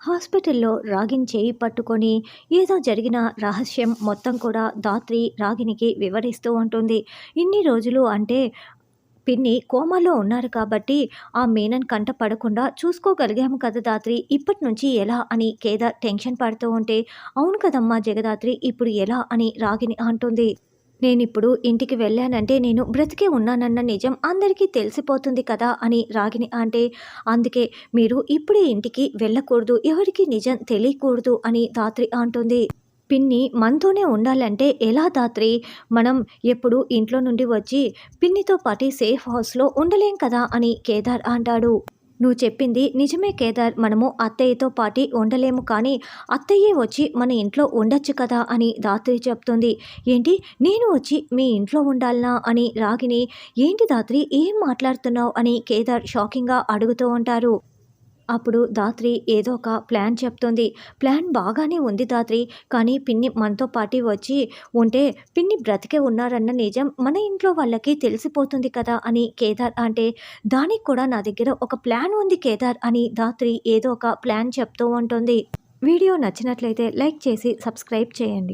హాస్పిటల్లో రాగిని చేయి పట్టుకొని ఏదో జరిగిన రహస్యం మొత్తం కూడా ధాత్రి రాగినికి వివరిస్తూ ఉంటుంది. ఇన్ని రోజులు అంటే పిన్ని కోమాలో ఉన్నారు కాబట్టి ఆ మీనన్ కంట పడకుండా చూసుకోగలిగాము కదా ధాత్రి. ఇప్పటి నుంచి ఎలా అని కేదార్ టెన్షన్ పడుతూ ఉంటే, అవును కదమ్మా జగదాత్రి, ఇప్పుడు ఎలా అని రాగిని అంటుంది. నేనిప్పుడు ఇంటికి వెళ్ళానంటే నేను బ్రతికే ఉన్నానన్న నిజం అందరికీ తెలిసిపోతుంది కదా అని రాగిని అంటే, అందుకే మీరు ఇప్పుడే ఇంటికి వెళ్ళకూడదు, ఎవరికీ నిజం తెలియకూడదు అని ధాత్రి అంటుంది. పిన్ని మనతోనే ఉండాలంటే ఎలా ధాత్రి? మనం ఎప్పుడు ఇంట్లో నుండి వచ్చి పిన్నితో పాటి సేఫ్ హౌస్‌లో ఉండలేం కదా అని కేదార్ అంటాడు. నువ్వు చెప్పింది నిజమే కేదార్. మనము అత్తయ్యతో పాటి ఉండలేము కానీ, అత్తయ్యే వచ్చి మన ఇంట్లో ఉండొచ్చు కదా అని ధాత్రి చెప్తుంది. ఏంటి? నేను వచ్చి మీ ఇంట్లో ఉండాలనా అని రాగిని, ఏంటి ధాత్రి ఏం మాట్లాడుతున్నావు అని కేదార్ షాకింగ్‌గా అడుగుతూ ఉంటారు. అప్పుడు ధాత్రి ఏదో ఒక ప్లాన్ చెప్తుంది. ప్లాన్ బాగానే ఉంది ధాత్రి. కానీ పిన్ని మనతో పాటి వచ్చి ఉంటే పిన్ని బ్రతికే ఉన్నారన్న నిజం మన ఇంట్లో వాళ్ళకి తెలిసిపోతుంది కదా అని కేదార్ అంటే, దానికి కూడా నా దగ్గర ఒక ప్లాన్ ఉంది కేదార్ అని ధాత్రి ఏదో ఒక ప్లాన్ చెప్తూ ఉంటుంది. వీడియో నచ్చినట్లయితే లైక్ చేసి సబ్స్క్రైబ్ చేయండి.